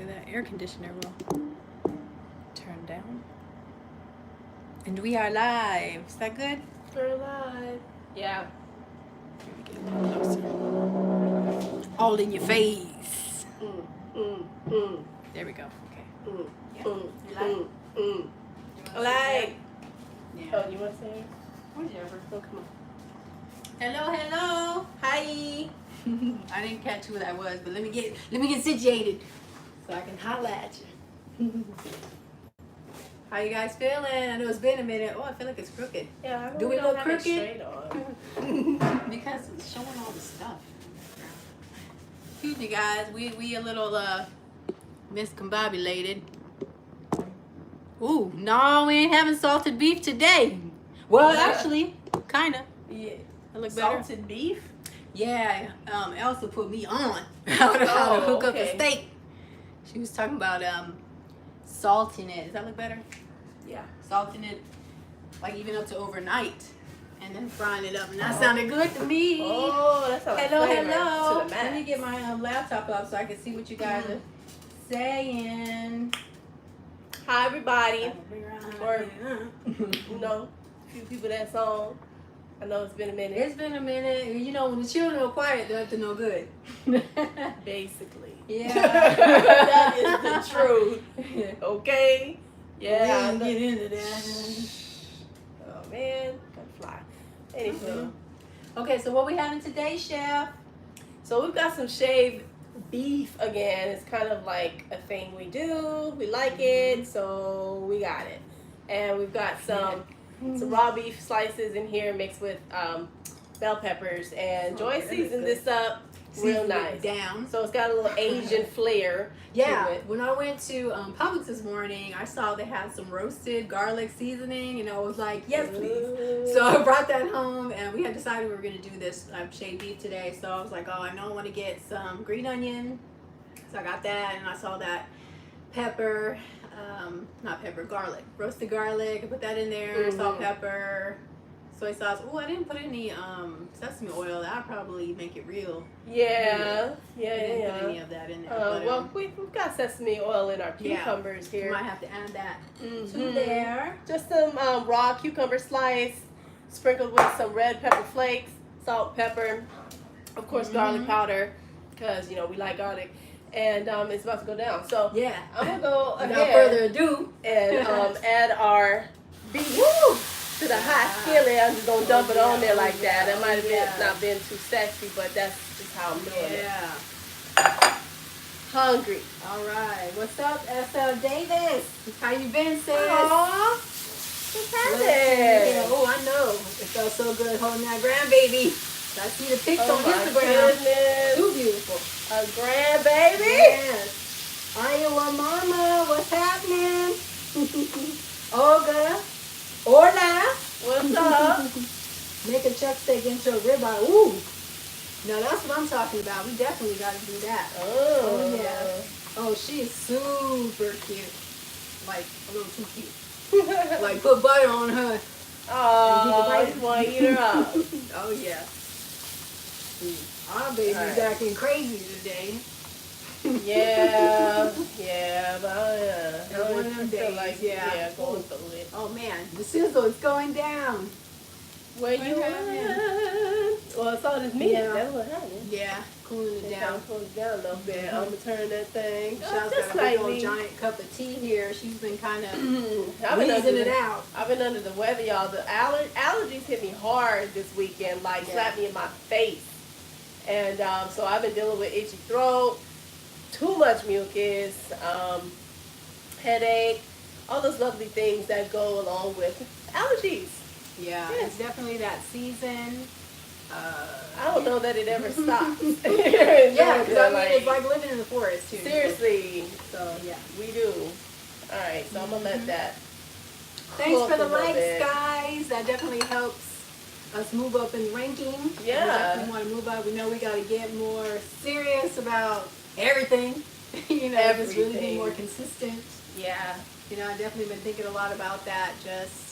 Hopefully that air conditioner will turn down. And we are live. Is that good? We're live. Yeah. Let me get a little closer. All in your face. There we go. Okay. Yeah. You live? Like. Yeah. Oh, you want to say it? Whatever. Oh, come on. Hello. Hi. I didn't catch who that was, but let me get situated so I can holla at you. How you guys feeling? I know it's been a minute. Oh, I feel like it's crooked. Yeah, I Do we don't look have it crooked? straight on. Because it's showing all the stuff. Excuse me, guys. We a little miscombobulated. Ooh, no, we ain't having salted beef today. Well, actually, kinda. Yeah. I look better. Salted beef? Yeah, Elsa put me on how to hook up a okay. steak. She was talking about salting it. Does that look better? Yeah. Salting it, like even up to overnight, and then frying it up, and that sounded good to me. Oh, that sounds Hello. To the max. Let me get my laptop up so I can see what you guys are saying. Hi, everybody. Or, It's you know, a few people that's on. I know it's been a minute. been a minute. You know, when the children are quiet, they're up to no good. Basically. Yeah. That is the truth. Okay? Yeah. We didn't get into that. Oh, man. Gotta fly. Anywho. Okay, so what we having today, Chef? So we've got some shaved beef again. It's kind of like a thing we do. We like it, so we got it. And we've got some raw beef slices in here mixed with bell peppers. And Joy seasoned this up real nice. Down. So it's got a little Asian flair Yeah, to it. when I went to Publix this morning, I saw they had some roasted garlic seasoning, and I was like, yes, please. So I brought that home, and we had decided we were going to do this shaved beef today. So I was like, oh, I know I want to get some green onion. So I got that, and I saw that pepper, garlic. Roasted garlic, I put that in there, salt, pepper, soy sauce. Oh, I didn't put any sesame oil. That would probably make it real. Yeah. I didn't put any of that in there. But, Well, we've got sesame oil in our cucumbers you here. might have to add that to there. Just some raw cucumber slice, sprinkled with some red pepper flakes, salt, pepper, of course garlic powder, because you know we like garlic, and it's about to go down. So Yeah. I'm gonna go Without ahead further ado. and add our beef to the hot skillet. I'm just gonna dump it on there like that. That might have not been too sexy, but that's just how I'm doing it. Yeah. Hungry. All right. What's up, SL Davis? How you been, sis? Aww. What's Yeah. happening? Oh, I know. It felt so good holding that grandbaby. I see the pics on my Instagram. goodness. Too beautiful. A grandbaby? Yes. Iowa mama, what's happening? Olga. Hola. What's up? Make a chuck steak into a ribeye. Ooh. No, that's what I'm talking about. We definitely got to do that. Oh, yeah. Oh, she is super cute. Like, a little too cute. Like, put butter on her. Oh, I just want to eat her up. Oh, yeah. Our baby's acting crazy today. Yeah, but It's one of them days, yeah, going through it. Oh, man. The sizzle is going down. Where you at? Well, it's all this meat. Yeah. That's what happened. Yeah, cooling it down. Cool it down a little bit. I'm going to turn that thing Michelle's just got a big old slightly. giant cup of tea here. She's been kind of I've been wheezing it out. I've been under the weather, y'all. The allergies hit me hard this weekend, like slapped me in my face. And so I've been dealing with itchy throat, too much mucus, headache, all those lovely things that go along with allergies. Yeah, Yes. it's definitely that season. I don't know that it ever stops. Yeah, because I mean, it's like living in the forest too. Seriously, So yeah. we do. All right, so I'm gonna let that. Thanks cook for the a little likes, bit. guys. That definitely helps us move up in ranking. Yeah. We definitely want to move up. We know we got to get more serious about everything. You know, just really be Everything. more consistent. Yeah. You know, I've definitely been thinking a lot about that. Just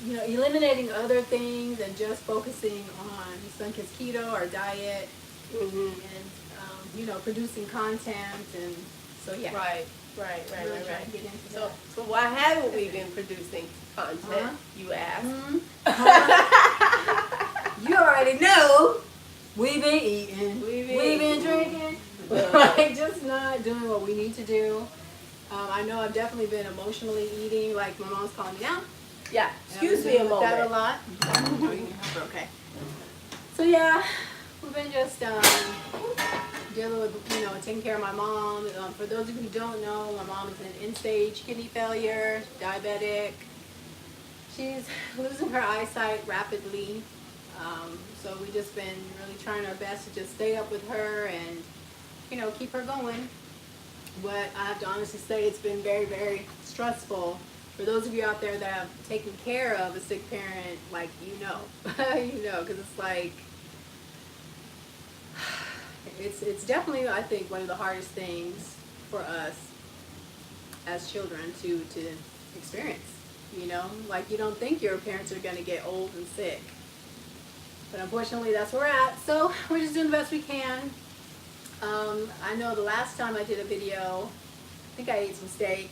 you know, eliminating other things and just focusing on Sunkiss keto, our diet, Mhm. and you know, producing content and So yeah. Right. Really trying to get into So, that. so why haven't we been producing content? You ask. You already know. We've been eating. We've been drinking. Like, just not doing what we need to do. I know I've definitely been emotionally eating. Like, my mom's calling me now. Yeah. Excuse me a moment. That a lot. Okay. So yeah, we've been just dealing with, taking care of my mom. For those of you who don't know, my mom is in end-stage kidney failure, diabetic. She's losing her eyesight rapidly. So we've just been really trying our best to just stay up with her and, keep her going. But I have to honestly say it's been very, very stressful. For those of you out there that have taken care of a sick parent, like, because it's like, it's definitely, I think, one of the hardest things for us as children to experience. Like, you don't think your parents are going to get old and sick. But unfortunately, that's where we're at. So we're just doing the best we can. I know the last time I did a video, I think I ate some steak.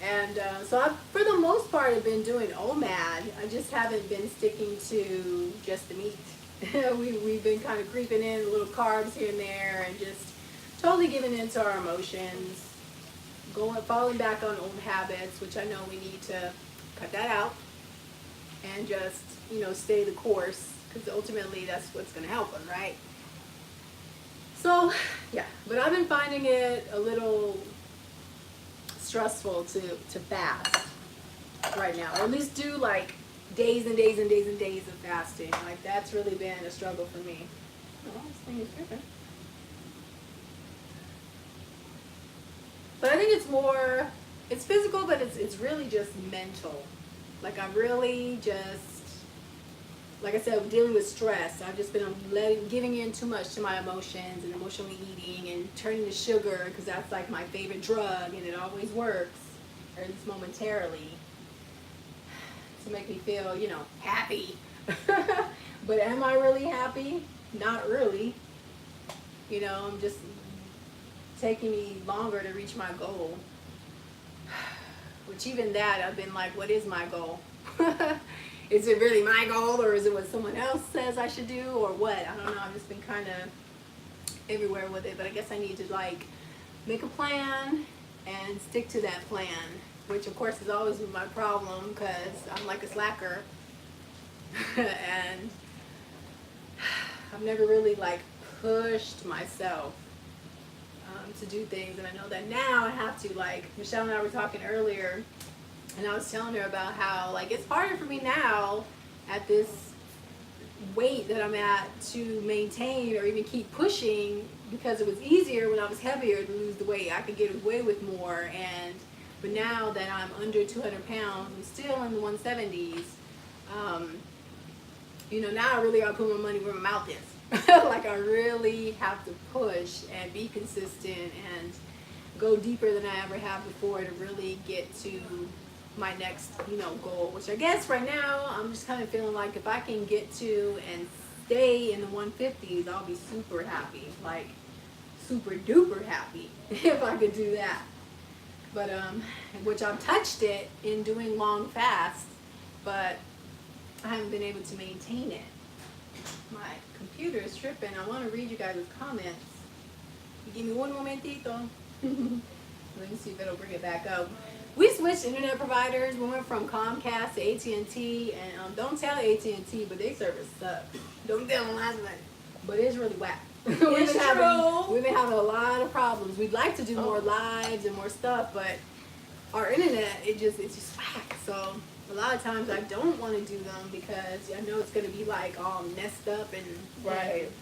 And so I, for the most part, have been doing OMAD. I just haven't been sticking to just the meat. We've been kind of creeping in a little carbs here and there and just totally giving into our emotions, falling back on old habits, which I know we need to cut that out and just, stay the course, because ultimately that's what's going to help them, right? So, yeah, but I've been finding it a little stressful to fast right now, or at least do like days and days and days and days of fasting. Like, that's really been a struggle for me. Oh, this thing is dripping. But I think it's physical, but it's really just mental. Like, I'm really just, like I said, dealing with stress. I've just been giving in too much to my emotions and emotionally eating and turning to sugar, because that's like my favorite drug and it always works, or at least momentarily, to make me feel, happy. But am I really happy? Not really. I'm just taking me longer to reach my goal. Which even that, I've been like, what is my goal? Is it really my goal, or is it what someone else says I should do, or what? I don't know. I've just been kind of everywhere with it. But I guess I need to, like, make a plan and stick to that plan, which, of course, has always been my problem, because I'm like a slacker. And I've never really, like, pushed myself to do things. And I know that now I have to, like, Michelle and I were talking earlier, and I was telling her about how, like, it's harder for me now at this weight that I'm at to maintain or even keep pushing, because it was easier when I was heavier to lose the weight. I could get away with more. But now that I'm under 200 pounds, I'm still in the 170s. Now I really gotta put my money where my mouth is. Like, I really have to push and be consistent and go deeper than I ever have before to really get to my next, goal, which I guess right now I'm just kind of feeling like if I can get to and stay in the 150s, I'll be super happy, like super duper happy if I could do that. But which I've touched it in doing long fasts, but I haven't been able to maintain it. My computer is tripping. I want to read you guys' comments. Give me one momentito. Let me see if it'll bring it back up. We switched internet providers. We went from Comcast to AT&T, and don't tell AT&T, but their service sucks. Don't tell them last night. But it's really whack. We've been having a lot of problems. We'd like to do more lives and more stuff, but our internet, it's just whack. So a lot of times I don't want to do them because I know it's going to be like all messed up and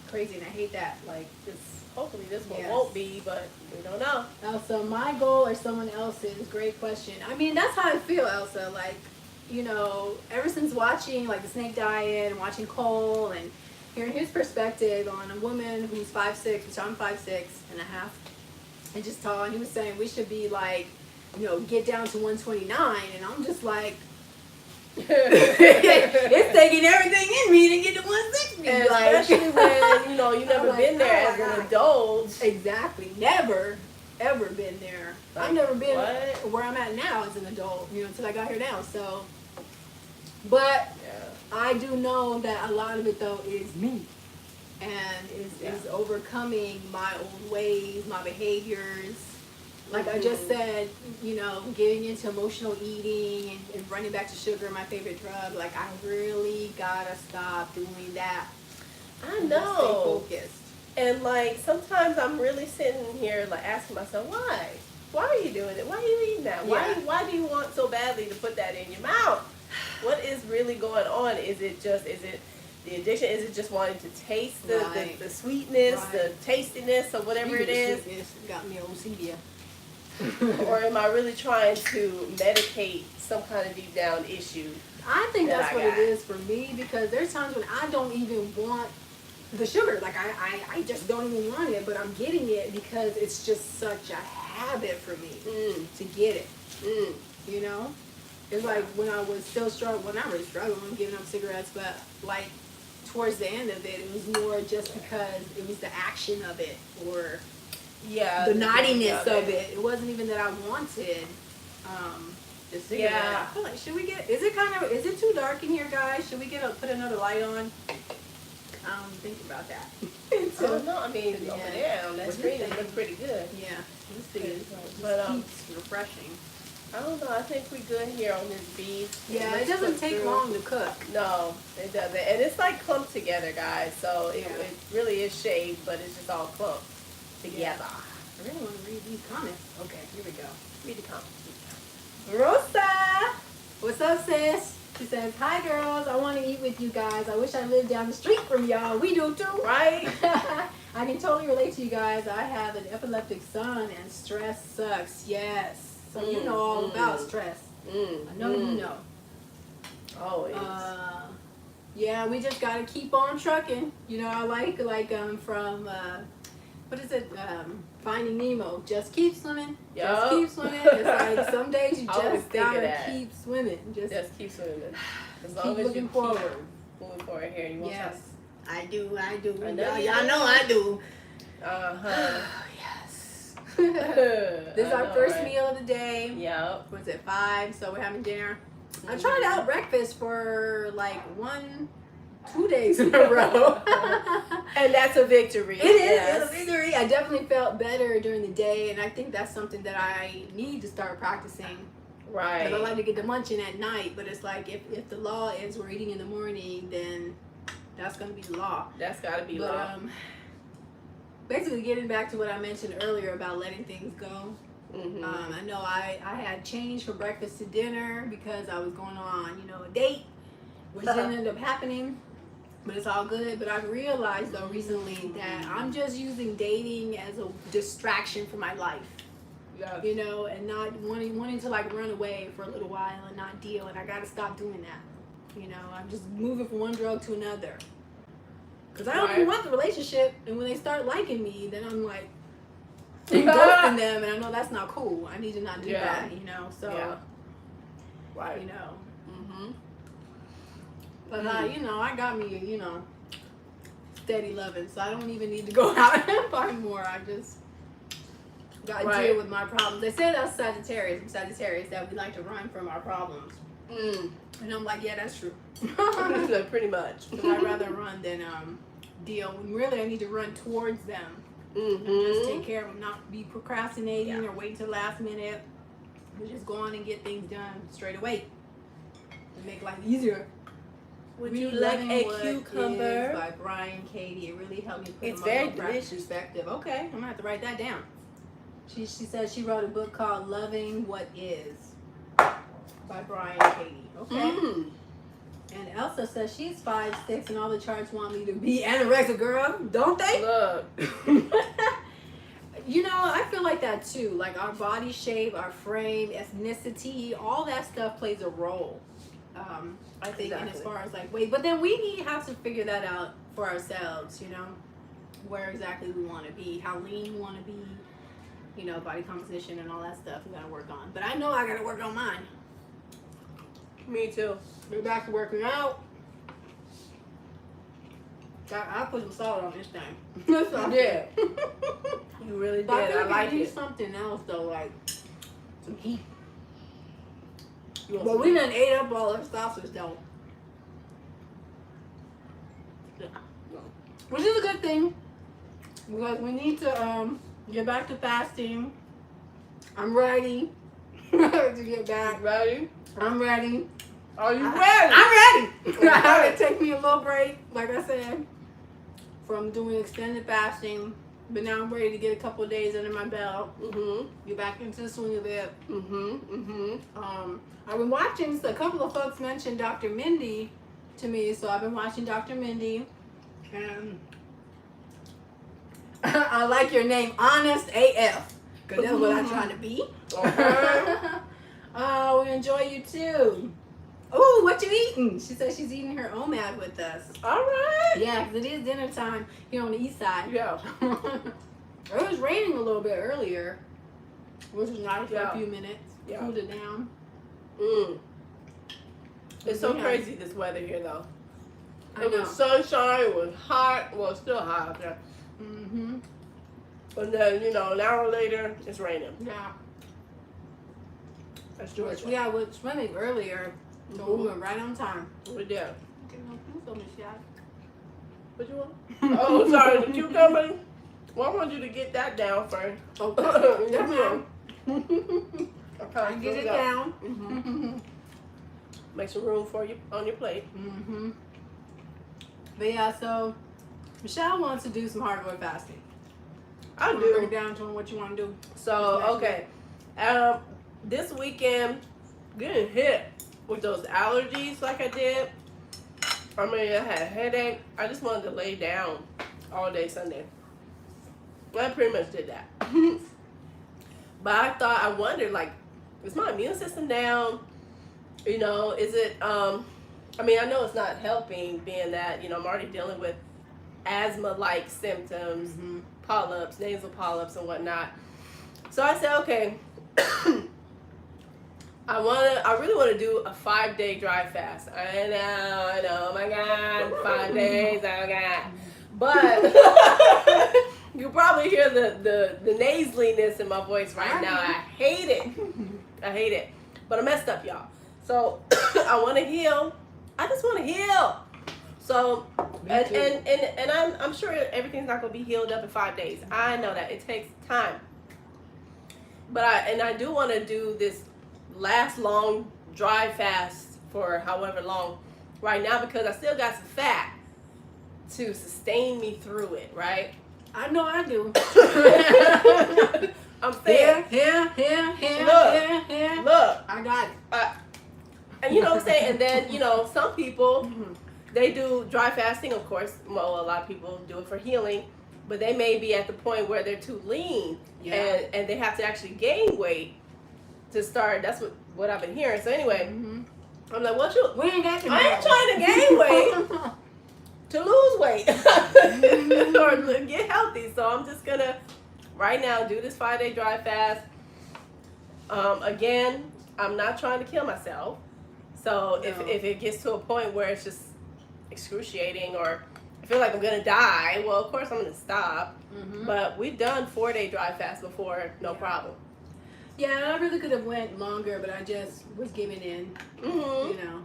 crazy, and I hate that. Like, just hopefully this one won't be, but we don't know. Elsa, my goal or someone else's? Great question. I mean, that's how I feel, Elsa. Like, ever since watching like the snake diet and watching Cole and hearing his perspective on a woman who's 5'6", which I'm 5'6" and a half, and just tall, and he was saying we should be like, get down to 129, and I'm just like, it's taking everything in me to get to 160. And especially when, you've never been there as an adult. Exactly. Never. ever been there. Like, I've never been what? where I'm at now as an adult, until I got here now. So, but I do know that a lot of it though is me, and is overcoming my old ways, my behaviors. Like I just said, getting into emotional eating and running back to sugar, my favorite drug. Like I really gotta stop doing that. I Stay know. focused. And like sometimes I'm really sitting here like asking myself, why? Why are you doing it? Why are you eating that? Yeah. Why do you want so badly to put that in your mouth? What is really going on? Is it the addiction? Is it just wanting to taste the sweetness, the tastiness, or whatever it is? It's got me OCD. Or am I really trying to medicate some kind of deep down issue? I think that's what it is for me, because there's times when I don't even want the sugar. Like I just don't even want it, but I'm getting it because it's just such a habit for me to get it. It's like when I was still struggling, well, not really struggling, I'm giving up cigarettes, but like towards the end of it, it was more just because it was the action of it, or the naughtiness of it. It wasn't even that I wanted the cigarette. I feel like, is it too dark in here, guys? Should we put another light on? I don't think about that. No, I mean, over there on that screen, it looks pretty good. Yeah, this thing is keeps refreshing. I don't know. I think we're good here on this beef. Yeah, it doesn't take long to cook. No, it doesn't. And it's like clumped together, guys. So it really is shaved, but it's just all clumped together. I really want to read these comments. Okay, here we go. Read the comments. Rosa! What's up, sis? She says, hi, girls. I want to eat with you guys. I wish I lived down the street from y'all. We do, too. Right? I can totally relate to you guys. I have an epileptic son, and stress sucks. Yes. So you know all about stress. I know you know. Always. Yeah, we just gotta keep on trucking. I like from what is it? Finding Nemo. Just keep swimming. Just keep swimming. It's like some days you just gotta keep swimming. Just keep swimming. As long keep as looking you forward. Keep moving forward here. You want yes, some? I do. Y'all know I do. Yes. This is our first meal of the day. Yep. Was it 5? So we're having dinner. I tried out breakfast for like 1-2 days in a row. And that's a victory. It is. It's a victory. I definitely felt better during the day, and I think that's something that I need to start practicing. Right. Because I like to get the munching at night, but it's like if the law is we're eating in the morning, then that's going to be the law. That's got to be law. Basically, getting back to what I mentioned earlier about letting things go. I know I had changed from breakfast to dinner because I was going on, a date, which didn't end up happening, but it's all good. But I've realized though recently that I'm just using dating as a distraction for my life. Yeah. And not wanting to like run away for a little while and not deal, and I gotta stop doing that. I'm just moving from one drug to another. Because I don't even want the relationship, and when they start liking me, then I'm like ghosting them, and I know that's not cool. I need to not do that, so right. But I got me steady loving, so I don't even need to go out and find more. I just got to deal with my problems. They say that's Sagittarius. I'm Sagittarius, that we like to run from our problems. And I'm like, yeah, that's true. Pretty much. Because I'd rather run than deal. When really I need to run towards them. And just take care of them, not be procrastinating or waiting till the last minute. But just go on and get things done straight away. And make life easier. Would you like a cucumber? By Brian Katie. It really helped me put it's in very my delicious perspective. Okay, I'm gonna have to write that down. She says she wrote a book called Loving What Is by Brian Katie. Okay. And Elsa says she's 5'6" and all the charts want me to be anorexic, girl. Don't they? Look. I feel like that too. Like our body shape, our frame, ethnicity, all that stuff plays a role. I think, and as far as like weight, but then we have to figure that out for ourselves. Where exactly we want to be, how lean we want to be, body composition and all that stuff we gotta work on. But I know I gotta work on mine. Me too. We're back to working out. I put some salt on this thing. Yeah. You really did. But I feel I like like I need it. something else though, like some heat. You want But some we heat? done ate up all our sauces though. No. Which is a good thing. Because we need to get back to fasting. I'm ready to get back. Ready? I'm ready. Are you ready? I'm ready. Okay. I had to take me a little break, like I said, from doing extended fasting. But now I'm ready to get a couple of days under my belt. Mm-hmm. Get back into the swing of it. Mm-hmm. Mm-hmm. I've been watching, so a couple of folks mentioned Dr. Mindy to me, so I've been watching Dr. Mindy. And I like your name, Honest AF, because that's what I'm trying to be. Okay. Oh, we enjoy you too. Oh, what you eating? She said she's eating her OMAD with us. All right. Yeah, because it is dinner time here on the east side. Yeah. It was raining a little bit earlier, which was nice for Yeah. a few minutes. Yeah. Cooled it down. Mm. It's so Yeah. crazy this weather here though. I It know. was sunshine, it was hot, well it's still hot out there. Mm-hmm. But then, an hour later, it's raining. Yeah. That's Which Georgia. we were swimming earlier, so we were right on time. We did. Okay, no, please don't miss that. What you want? Oh, sorry, the cucumber. Well, I want you to get that down first. Okay. Yes, ma'am. Okay. I get it down. Mm-hmm. Make some room for you on your plate. Mm-hmm. But yeah, so Michelle wants to do some hardcore fasting. I You wanna break do. it down to what you want to do. So, okay. This weekend, getting hit with those allergies like I did. I mean, I had a headache. I just wanted to lay down all day Sunday. I pretty much did that. But I wondered, like, is my immune system down? Is it, I mean, I know it's not helping being that, I'm already dealing with asthma-like symptoms, Mm-hmm. polyps, nasal polyps and whatnot. So I said, okay, I really want to do a 5-day dry fast. I know, oh my God, 5 days, oh God. But you probably hear the nasaliness in my voice right now. I hate it. I hate it. But I messed up, y'all. So I want to heal. I just want to heal. So and I'm sure everything's not gonna be healed up in 5 days. I know that it takes time. But I do want to do this last long dry fast for however long right now because I still got some fat to sustain me through it, right? I know I do. I'm saying, Here. look, I got it. and you know what I'm saying? And then, some people, Mm-hmm. they do dry fasting, of course. Well, a lot of people do it for healing, but they may be at the point where they're too lean and they have to actually gain weight to start. That's what I've been hearing. So anyway, Mm-hmm. I'm like, We ain't got to I ain't trying to gain weight. To lose weight or get healthy. So I'm just gonna right now do this 5-day dry fast. Again, I'm not trying to kill myself. So No. if it gets to a point where it's just excruciating or I feel like I'm gonna die, well, of course I'm gonna stop. Mm-hmm. But we've done 4-day dry fast before, no Yeah. problem. Yeah, I really could have went longer, but I just was giving in. Mm-hmm.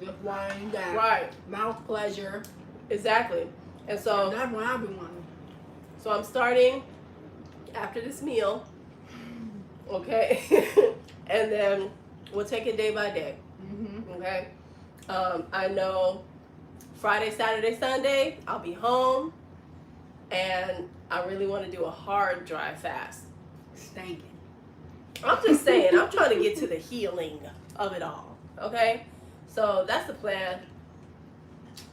Just wanting that Right. mouth pleasure. Exactly. And so That's what I've been wanting. So I'm starting after this meal, okay? And then we'll take it day by day, Mm-hmm. okay? I know Friday, Saturday, Sunday, I'll be home, and I really want to do a hard dry fast. Stinking. I'm just saying, I'm trying to get to the healing of it all, okay? So that's the plan.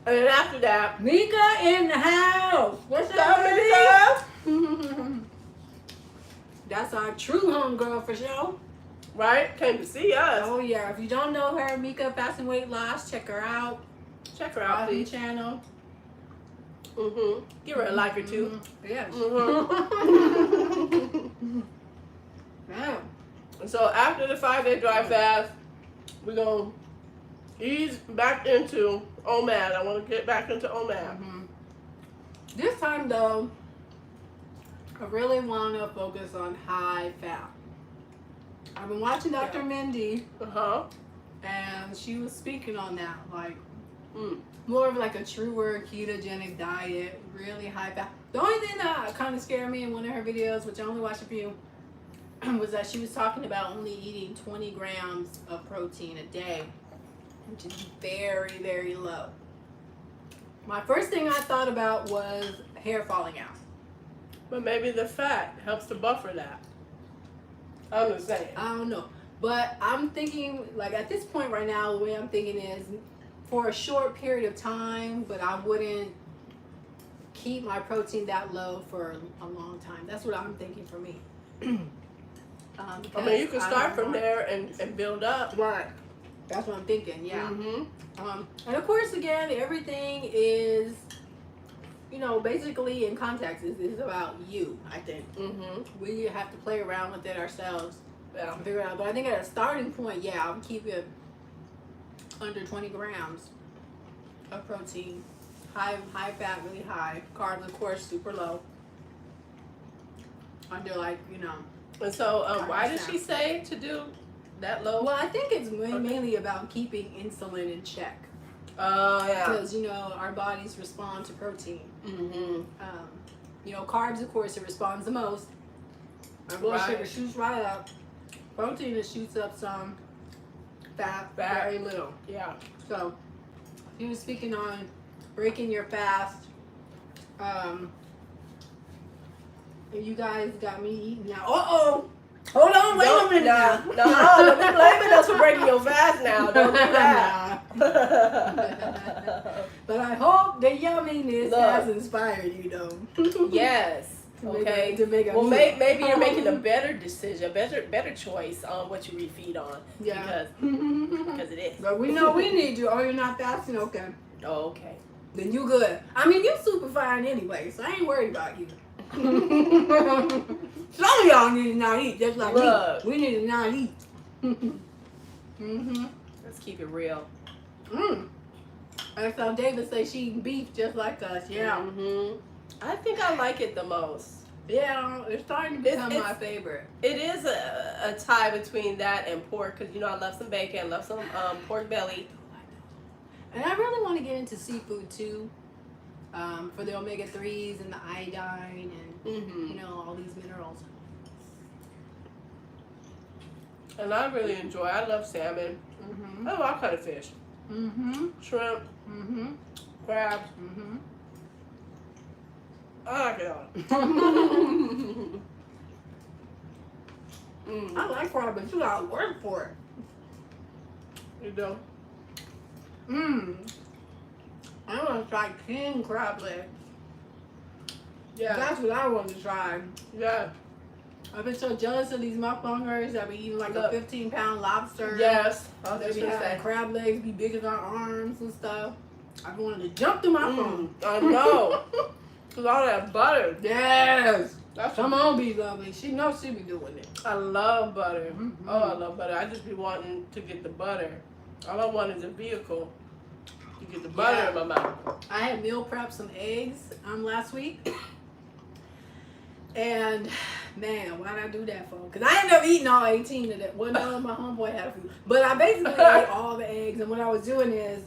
And then after that, Mika in the house. What's up, Mika? Mika? That's our true homegirl for sure. Right? Came to see us. Oh yeah. If you don't know her, Mika Fasting Weight Loss, check her out. Check her out, Awesome please. channel. Mm-hmm. Give her a like or two. Mm-hmm. Yes. Mm-hmm. Yeah. So after the 5-day dry fast, we're gonna ease back into OMAD. I want to get back into OMAD. This time though, I really want to focus on high fat. I've been watching Dr. Mindy, and she was speaking on that, like more of like a truer ketogenic diet, really high fat. The only thing that kind of scared me in one of her videos, which I only watched a few, was that she was talking about only eating 20 grams of protein a day, which is very, very low. My first thing I thought about was hair falling out. But maybe the fat helps to buffer that. I'm just saying. I don't know. But I'm thinking, like at this point right now, the way I'm thinking is for a short period of time, but I wouldn't keep my protein that low for a long time. That's what I'm thinking for me. I mean, you can start from there and build up. Right. That's what I'm thinking, yeah. And of course, again, everything is, you know, basically in context. It's about you, I think. We have to play around with it ourselves. Yeah. Figure it out. But I think at a starting point, yeah, I'll keep it under 20 grams of protein. High fat, really high. Carbs, of course, super low. Under, like, you know. And so, why did she say to do that low? Well, I think it's mainly about keeping insulin in check. Yeah. Because, you know, our bodies respond to protein. You know, carbs, of course, it responds the most. Our blood sugar shoots right up. Protein, it shoots up some. Fat, very little. Yeah. So, he was speaking on breaking your fast. You guys got me eating now. Hold on, wait a minute now. No, don't be blaming us for breaking your fast now. Don't do that. But I hope the yumminess has inspired you, though. Yes. Okay. To make a well, maybe you're making a better decision, better choice on what you refeed on. Yeah. Because it is. But we know we need you. Oh, you're not fasting? Okay. Oh, okay. Then you good. I mean, you super fine anyway, so I ain't worried about you. Some of y'all need to not eat, just like me. We need to not eat. Let's keep it real. I saw David say she eating beef just like us. Yeah. I think I like it the most. Yeah, it's starting to become my favorite. It is a tie between that and pork, because you know I love some bacon, I love some pork belly. And I really want to get into seafood too, for the omega-3s and the iodine and you know, all these minerals. And I really enjoy. I love salmon. I love all kind of fish. Shrimp. Crab. I like it all. I like crab, but you gotta work for it. You do? I want to try king crab legs. Yeah. That's what I want to try. Yeah. I've been so jealous of these mukbangers that be eating like a 15-pound lobster. Yes. They be having crab legs be big as our arms and stuff. I've been wanting to jump through my phone. I know. Cause all that butter. Yes. Come on, be lovely. She knows she be doing it. I love butter. Oh, I love butter. I just be wanting to get the butter. All I want is a vehicle to get the butter in my mouth. I had meal prepped some eggs last week. And man, why did I do that for? Because I ended up eating all 18 of that. Well, none of my homeboy had food. But I basically ate all the eggs. And what I was doing is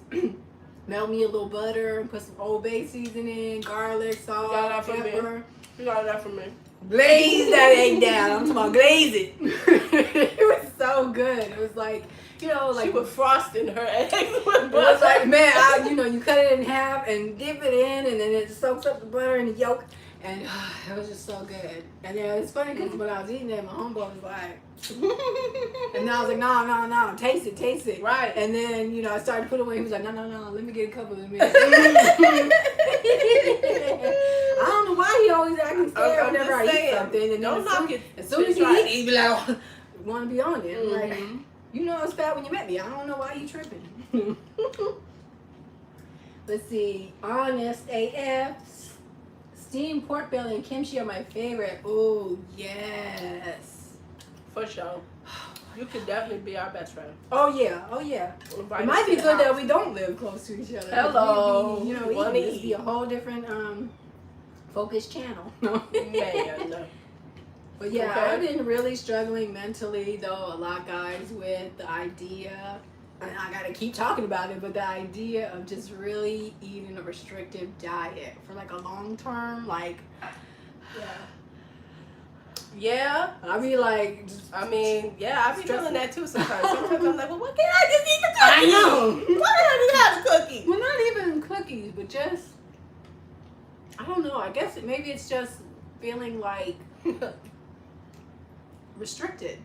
melt me a little butter and put some Old Bay seasoning, garlic, salt, pepper. You got that from me. Glaze that egg down. I'm talking about glaze it. It was so good. It was like, you know, like she was frosting her eggs with butter. It was like, man, you know, you cut it in half and dip it in, and then it soaks up the butter and the yolk, and it was just so good. And yeah, it's funny because when I was eating it, my homeboy was like, and I was like, no, taste it. Right. And then, you know, I started to put it away. He was like, no, let me get a couple of minutes. I don't know why he always acting scared whenever I eat something. And don't knock it. As soon as you eat, he be like, want to be on it. I'm like, you know I was fat when you met me. I don't know why you tripping. Let's see. Honest AF. Steamed pork belly and kimchi are my favorite. Oh, yes. For sure. You could definitely be our best friend. Oh yeah, oh yeah. Invite It us might to be the good that house. we don't live close to each other. Hello. We'd be, Wanna it'd be eat. a whole different focused channel. Man. But yeah, Okay. I've been really struggling mentally though a lot, guys, with the idea, and I gotta keep talking about it, but the idea of just really eating a restrictive diet for like a long term, like, Yeah. I be like, I mean, yeah, I be Stressing. feeling that too sometimes. Sometimes I'm like, well, what can I just eat the I cookie? know. Why can't I just have the cookie? Well, not even cookies, but just, I don't know. I guess maybe it's just feeling like restricted.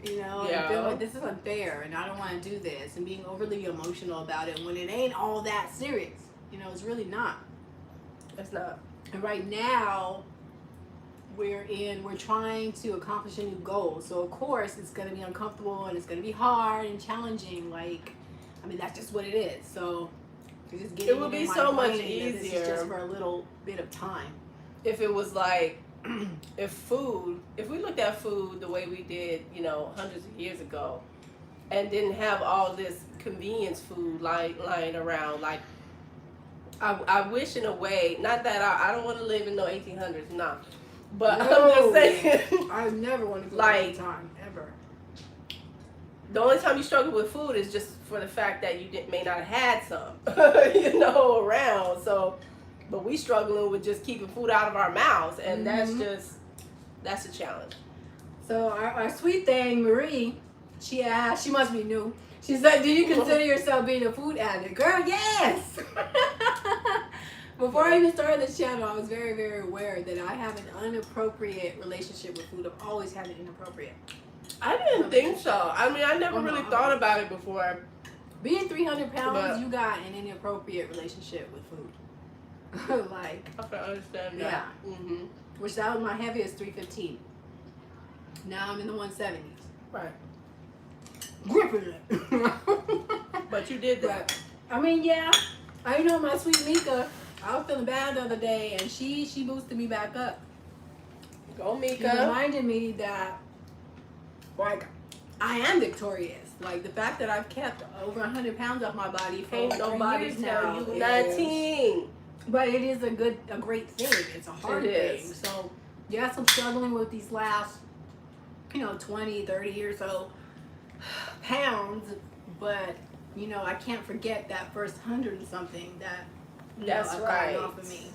You know, Yeah. and feel like this is unfair and I don't want to do this and being overly emotional about it when it ain't all that serious. You know, it's really not. It's not. And right now, we're trying to accomplish a new goal. So, of course, it's going to be uncomfortable and it's going to be hard and challenging. Like, I mean, that's just what it is. So, it's just getting It would be in my so much brain that this is easier. just for a little bit of time. If it was like, if we looked at food the way we did, hundreds of years ago, and didn't have all this convenience food lying around, like, I wish in a way, not that I don't want to live in no 1800s, nah, but I'm just saying, I never want to go Like- back in time, ever. the only time you struggle with food is just for the fact that you may not have had some, around, so. But we struggling with just keeping food out of our mouths, and that's a challenge. So our sweet thing, Marie, she asked, she must be new. She said, do you consider yourself being a food addict? Girl, yes! Before I even started this channel, I was very, very aware that I have an inappropriate relationship with food. I've always had an inappropriate. I didn't think so. I mean, I never Oh, no. really thought about it before. Being 300 pounds, But- you got an inappropriate relationship with food. Like, I can understand yeah. that. Mm-hmm. Which that was my heaviest 315. Now I'm in the 170s. Right. Gripping it. But you did that. But, I mean, yeah. I know my sweet Mika, I was feeling bad the other day, and she boosted me back up. Go, She Mika. reminded me that, like, I am victorious. Like, the fact that I've kept over 100 pounds off my body for Ain't over 3 nobody years tell now you is- nothing. But it is a great thing. It's a hard It thing. is. So, yes, I'm struggling with these last, 20, 30 or so pounds. But, I can't forget that first 100 and something that, That's I've right. gotten off of me.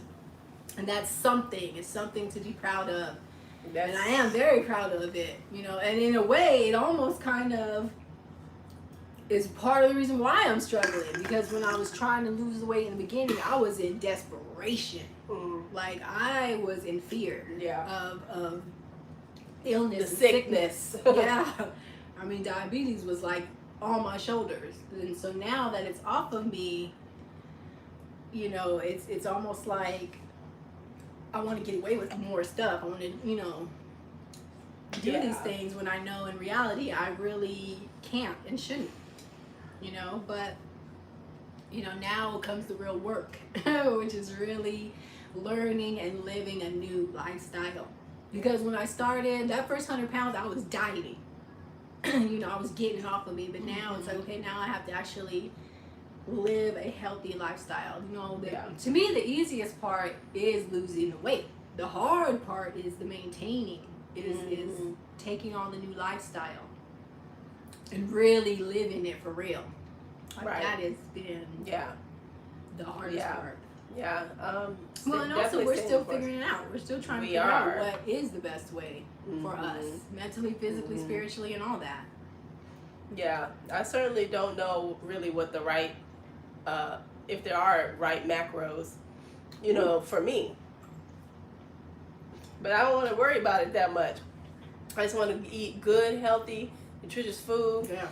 And that's something. It's something to be proud of. That's, And I am very proud of it. And in a way, it almost kind of is part of the reason why I'm struggling, because when I was trying to lose the weight in the beginning, I was in desperation. Like, I was in fear Yeah. of illness, The and sickness. Yeah, I mean, diabetes was like on my shoulders, and so now that it's off of me, it's almost like I want to get away with more stuff. I want to, do Yeah. these things when I know in reality I really can't and shouldn't. But now comes the real work, which is really learning and living a new lifestyle. Because when I started that first 100 pounds, I was dieting. I was getting it off of me, but now it's like, okay, now I have to actually live a healthy lifestyle. To me, the easiest part is losing the weight. The hard part is the maintaining, is taking on the new lifestyle and really living it for real. Like, Right. that has been Yeah. the hardest Yeah. part. Yeah. Well, and also we're still figuring it out. We're still trying to We figure are. out what is the best way for us, mentally, physically, spiritually, and all that. Yeah. I certainly don't know really what the right, if there are right macros, for me. But I don't want to worry about it that much. I just want to eat good, healthy, nutritious food. Yeah.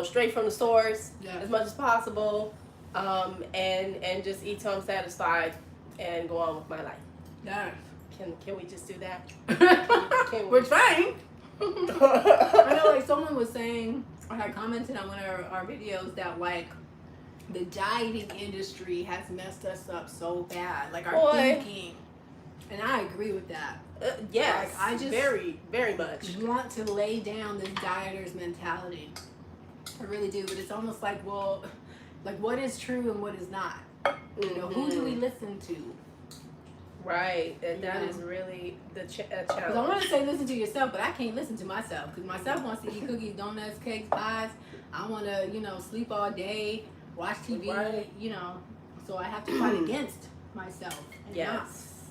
Straight from the source Yeah. as much as possible, and just eat till I'm satisfied and go on with my life. Yeah. Can we just do that? Can we? We're trying. I know, like, someone was saying, I had commented on one of our videos that, like, the dieting industry has messed us up so bad. Like, our Boy. thinking And I agree with that. Yes, Like, I just very, very much. want to lay down this dieter's mentality. I really do, but it's almost like, well, like what is true and what is not? You know, who do we listen to? Right, and that Yeah. is really the Because I challenge. want to say listen to yourself, but I can't listen to myself. Because myself wants to eat cookies, donuts, cakes, pies. I want to, you know, sleep all day, watch TV, Right. you know. So I have to fight against myself. And Yes.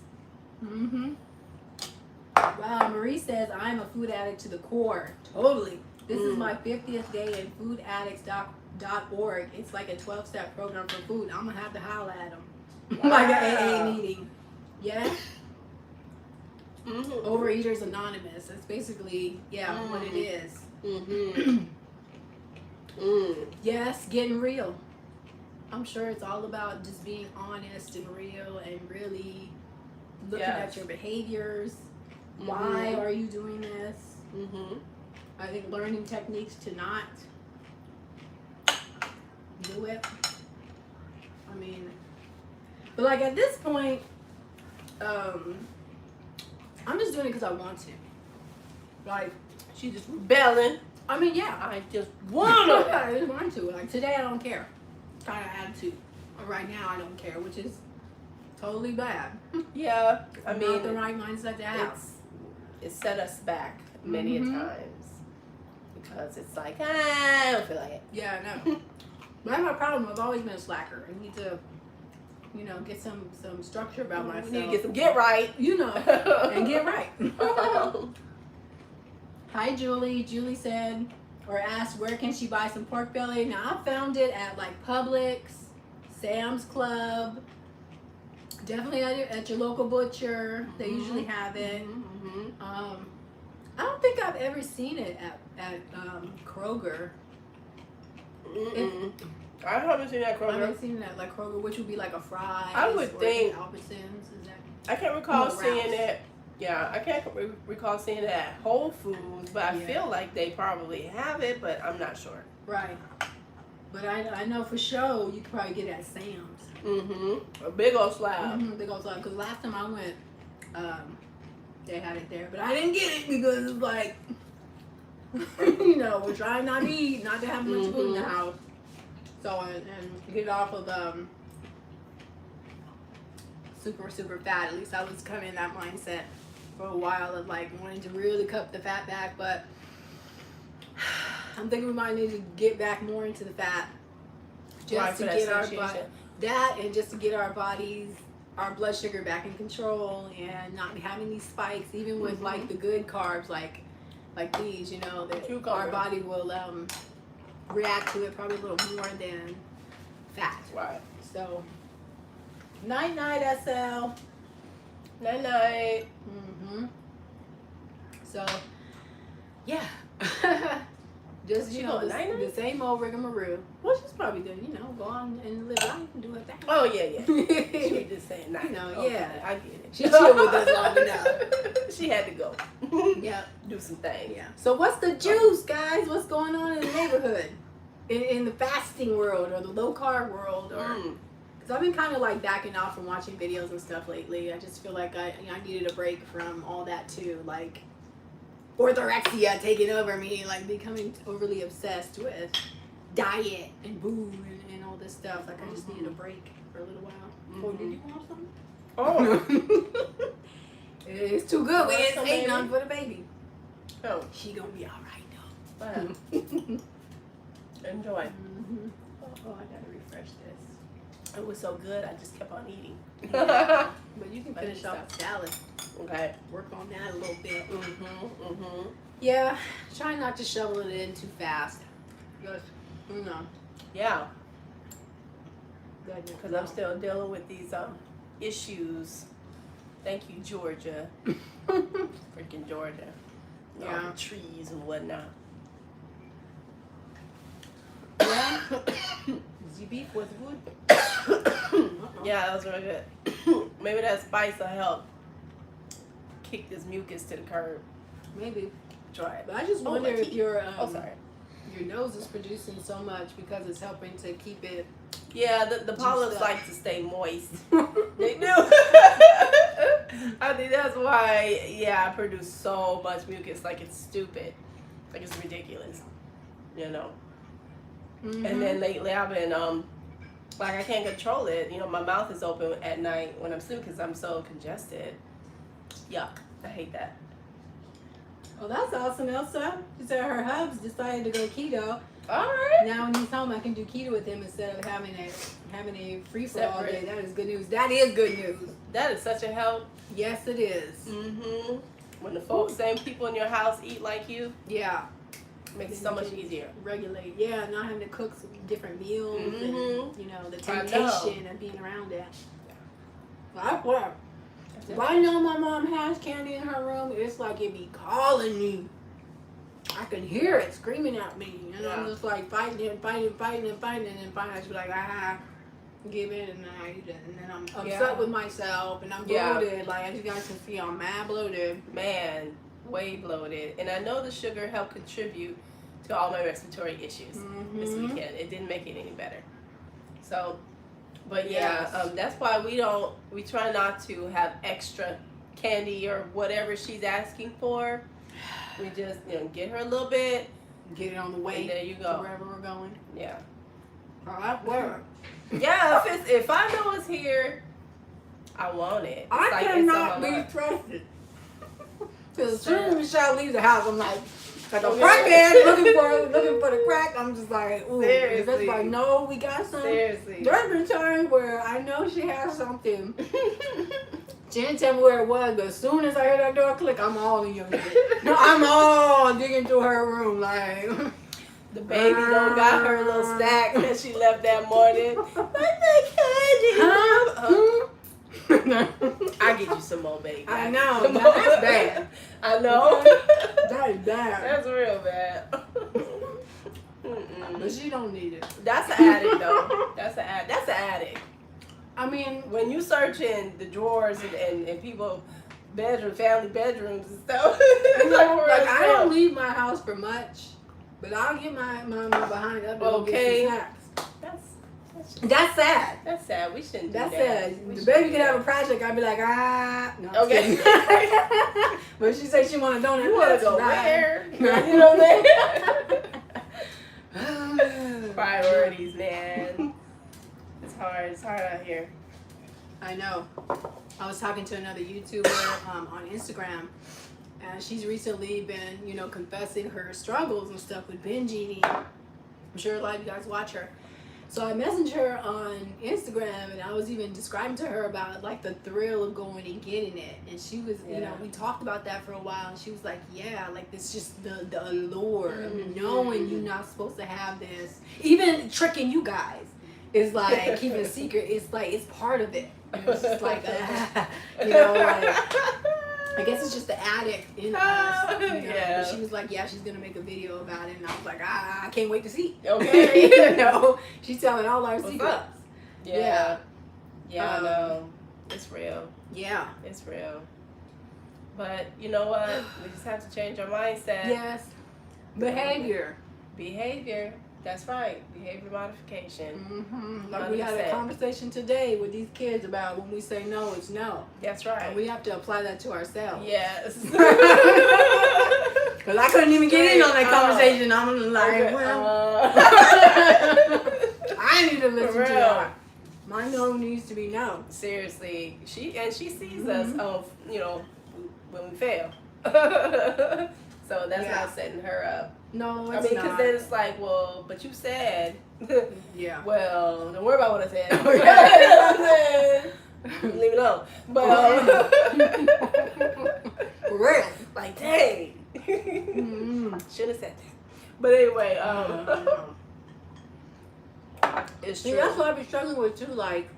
Mm-hmm. Wow, Marie says, I'm a food addict to the core. Totally. This is my 50th day in foodaddicts.org. It's like a 12-step program for food. I'm going to have to holler at them. Like an AA meeting. Yeah? Overeaters Anonymous. That's basically, what it is. Yes, getting real. I'm sure it's all about just being honest and real and really looking at your behaviors. Why are you doing this? I think learning techniques to not do it. I mean, but like at this point, I'm just doing it because I want to. Like, She just rebelling. I mean, yeah. I just wanna. I just want to. Like today, I don't care. Kind of attitude. Or right now, I don't care, which is totally bad. Yeah, I mean, not the right mindset to have. It's set us back many a times because it's like I don't feel like it. Yeah, I know. But that's my problem. I've always been a slacker. I need to, you know, get some structure about myself. We need to get some get right. You know, and get right. Hi, Julie. Julie said, or asked, where can she buy some pork belly? Now, I found it at like Publix, Sam's Club, definitely at your local butcher. They usually have it. I don't think I've ever seen it at Kroger. I haven't seen that I Kroger. haven't seen it at like Kroger, which would be like a Fry's. I would or think- Albertsons. Is that? I can't recall No, seeing Ralph's. it. Yeah, I can't recall seeing it at Whole Foods, but I Yeah. feel like they probably have it, but I'm not sure. Right. But I know for sure you could probably get it at Sam's. A big old slab. They go because last time I went, they had it there, but I didn't get it because it's like, you know, we're trying not to have much food in the house. So and get off of super fat. At least I was kind of in that mindset for a while of like wanting to really cut the fat back, but I'm thinking we might need to get back more into the fat just to get our and just to get our bodies, our blood sugar back in control and not having these spikes, even with like the good carbs like these, you know, that our body will react to it probably a little more than fat. Right. So night SL. Night. So yeah. Just, you know, the same old rigmarole. Well, she's probably gonna, you know, go on and live life and do her thing. Oh yeah. She just saying night. You know, okay, yeah. I get it. She chilled with us long enough. She had to go. Yep. Do some things. Yeah. So what's the juice, guys? What's going on in the neighborhood? In the fasting world or the low carb world, or because I've been kind of like backing off from watching videos and stuff lately. I just feel like I needed a break from all that too, like orthorexia taking over me, like becoming overly obsessed with diet and booze and all this stuff. Like I just needed a break for a little while. Oh, did you want something? Oh. It's too good. We ain't some ate baby? none for the baby. Oh. She gonna be all right though. Wow. Enjoy. Oh, I gotta refresh this. It was so good, I just kept on eating. Yeah. But you can finish off the salad. Okay. Work on that a little bit. Yeah, try not to shovel it in too fast. Just, you know. Yeah. Goodness, Because I'm still dealing with these issues. Thank you, Georgia. Freaking Georgia. Yeah. All the trees and whatnot. Yeah. The beef was good. Yeah, that was really good. Maybe that spice will help kick this mucus to the curb. Maybe. Try it. But I just wonder if your sorry. your nose is producing so much because it's helping to keep it. Yeah, the polyps up. like to stay moist. They do. I think that's why, yeah, I produce so much mucus. Like, it's stupid. Like, it's ridiculous. You know? Mm-hmm. And then lately I've been, like, I can't control it. You know, my mouth is open at night when I'm sleeping because I'm so congested. Yuck. I hate that. Well, that's awesome, Elsa. She said her hubs decided to go keto. All right. Now when he's home, I can do keto with him instead of having a free for all day. Separate. That is good news. That is good news. That is such a help. Yes, it is. Mm-hmm. When the folks, same people in your house eat like you, Yeah. makes it so much easier. Regulate. Yeah, not having to cook some different meals and, you know, the I know. temptation of being around that. That's what. If I know my mom has candy in her room, it's like it be calling me. I can hear it screaming at me. And I'm just like fighting and fighting. And then finally I just be like, give in, and then I eat it. And then I'm upset with myself, and I'm bloated. Like, as you guys can see, I'm mad bloated. Man, way bloated. And I know the sugar helped contribute to all my respiratory issues this weekend. It didn't make it any better. So, but that's why we try not to have extra candy or whatever she's asking for. We just, get her a little bit. Get it on the way. And there you go. Wherever we're going. Yeah. All right, where? Yeah, if I know it's here, I want it. I cannot be trusted. Because as soon as Michelle leaves the house, I'm like a crackhead looking for the crack. I'm just like, ooh. Seriously. That's like, no, we got some. Seriously. There's been times where I know she has something. She didn't tell me where it was, but as soon as I hear that door click, I'm all in your head. No, I'm all digging through her room like. The baby don't got her little stack that she left that morning. I get you some more, baby. I know. That's bad. I know. That is bad. That's real bad. But she don't need it. That's an addict, though. That's an addict. I mean, when you search in the drawers and people family bedrooms and stuff. like I don't leave my house for much, but I'll get my mama behind up and get some snacks. That's sad. That's sad. We shouldn't do That's that. sad. The baby could have a project. I'd be like, no. Okay. But she said she want a donut. You want to go where? You know what I'm saying? Priorities, man. It's hard. It's hard out here. I know. I was talking to another YouTuber on Instagram, and she's recently been, confessing her struggles and stuff with binge eating. I'm sure a lot of you guys watch her. So I messaged her on Instagram, and I was even describing to her about like the thrill of going and getting it. And she was, we talked about that for a while, and she was like, yeah, like it's just the allure of knowing you're not supposed to have this. Even tricking you guys is like keeping a secret. It's like it's part of it. It's just like, I guess it's just the addict in us. But she was like, yeah, she's going to make a video about it. And I was like, I can't wait to see. Okay. She's telling all our secrets. Yeah, I know. It's real. Yeah. It's real. But you know what? We just have to change our mindset. Yes. Behavior. That's right. Behavior modification. Mm-hmm. Like we had a conversation today with these kids about when we say no, it's no. That's right. And we have to apply that to ourselves. Yes. Because I couldn't even get in on that conversation. I'm like, I need to listen to that. My no needs to be no. Seriously. She sees us when we fail. So that's not setting her up. No, it's not. Because then it's like, well, but you said. Yeah. Well, don't worry about what I said. You know what I'm saying? Leave it alone. But for real. Like, dang. Should have said that. But anyway, it's true. See, that's what I be struggling with too. Like,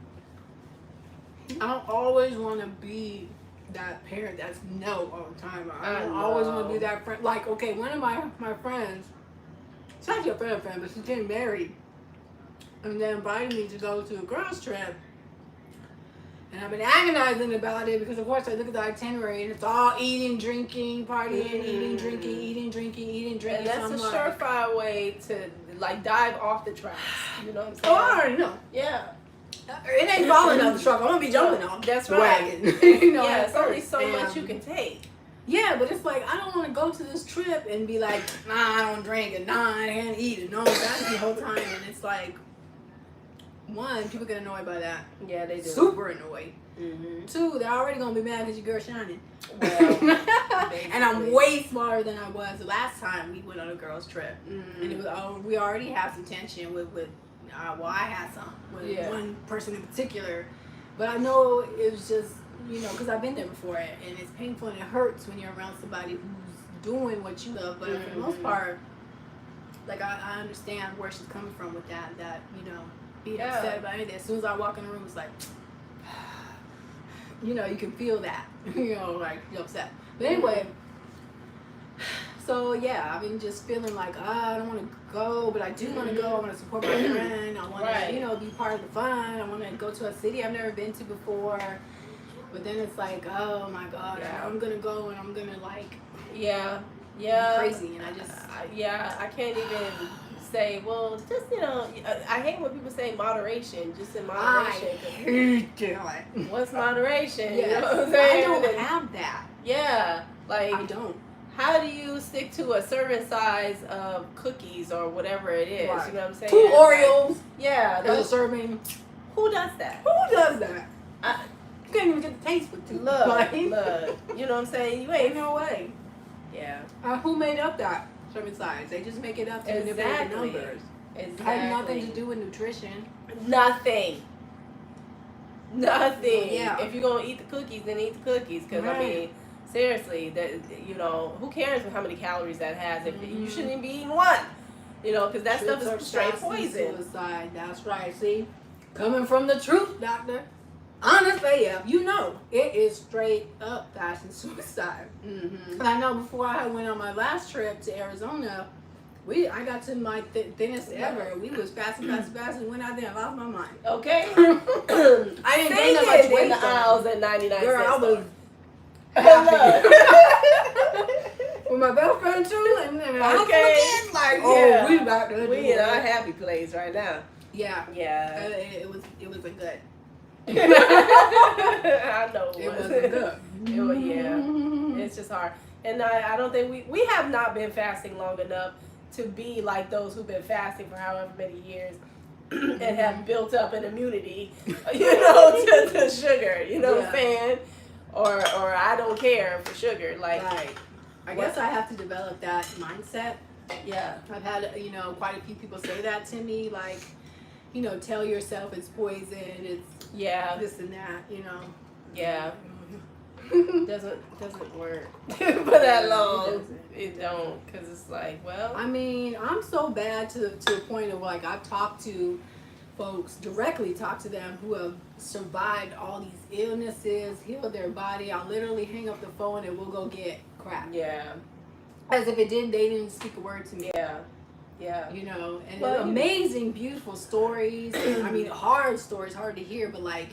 I don't always want to be that parent that's no all the time. I don't always want to be that friend. Like, okay, one of my friends, she's actually a friend, but she's getting married, and they invited me to go to a girls trip. And I've been agonizing about it because, of course, I look at the itinerary and it's all eating, drinking, partying, eating, drinking. And that's a surefire way to, like, dive off the tracks. You know what I'm saying? Oh, I already know. Yeah. It ain't falling off the truck. I'm gonna be jumping off. That's the right. wagon. You know, Yeah, at it's only first. so much And, you can take. Yeah, but it's like I don't want to go to this trip and be like, nah, I don't drink it, nah, I can't eat it, no, that's the whole time, and it's like, one, people get annoyed by that. Yeah, they do. Super annoyed. Mm-hmm. Two, they're already gonna be mad because your girl's shining. Well, and I'm way smaller than I was the last time we went on a girls trip, and it was we already have some tension with well, I had some with one person in particular, but I know it was just, you know, because I've been there before, and it's painful and it hurts when you're around somebody who's doing what you love, but for the most part, like I understand where she's coming from with that you know, being upset about anything. As soon as I walk in the room, it's like, you know, you can feel that, you know, like you're upset. But anyway, so yeah, I've been just feeling like, I don't want to go, but I do want to go. I want to support my friend. I want to, you know, be part of the fun. I want to go to a city I've never been to before. But then it's like, oh my God, I'm going to go and I'm going to like, be crazy. And I just, I can't even say, well, just, you know, I hate when people say moderation, just in moderation. I hate it. What's moderation? Yes. You know what I'm saying? I don't have that. Yeah, like, I don't. how do you stick to a serving size of cookies or whatever it is? Right. You know what I'm saying? 2 Oreos. Like, yeah. As a serving. Who does that? Who does that? You can't even get the taste with 2. Look, like, you know what I'm saying? You ain't ain't. no way. Yeah. Who made up that serving size? They just make it up to manipulate the numbers. It had nothing to do with nutrition. Nothing. Yeah. If you're gonna eat the cookies, then eat the cookies. Because I mean, seriously, that, you know, who cares how many calories that has? If you shouldn't even be eating one, you know, because that stuff is straight poison. Suicide. That's right. See, coming from the truth, doctor. Honestly, yeah, you know, it is straight up fashion suicide. And I know before I went on my last trip to Arizona, I got to my thinnest ever. We was fasting, and went out there and lost my mind. Okay. I didn't gain that much weight in the aisles at 99 Girl, cents. I was happy. With my best friend too, and okay. Like, we about to we in our happy place right now. Yeah. It wasn't good. I know it wasn't good. It's just hard, and I don't think we have not been fasting long enough to be like those who've been fasting for however many years and have built up an immunity, you know, to sugar. You know what I'm saying? Or I don't care for sugar. Like, I guess I have to develop that mindset. Yeah, I've had, you know, quite a few people say that to me, like, you know, tell yourself it's poison, it's this and that, you know. Yeah. doesn't work for that long. It don't, because it's like, well, I mean, I'm so bad to a point of like I've talked to folks, directly talked to them who have survived all these illnesses, healed their body. I'll literally hang up the phone and we'll go get crap. Yeah. As if they didn't speak a word to me. Yeah. You know, and amazing, beautiful stories. I mean, hard stories, hard to hear, but like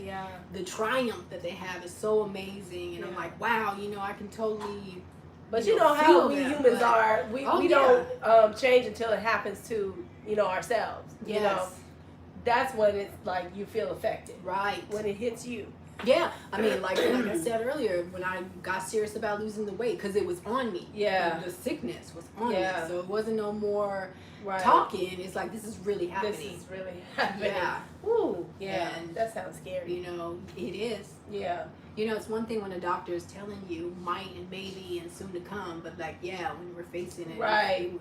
the triumph that they have is so amazing. And I'm like, wow, you know, I can totally. But you know how we humans are. We don't change until it happens to, you know, ourselves. You know, that's when it's like you feel affected. Right. When it hits you. Yeah, I mean, like I said earlier, when I got serious about losing the weight, because it was on me. Yeah. The sickness was on me. So it wasn't no more talking. It's like, this is really happening. This is really happening. Yeah. Ooh, And that sounds scary. You know, it is. Yeah. You know, it's one thing when a doctor is telling you might and maybe and soon to come, but like, when we're facing it. Right.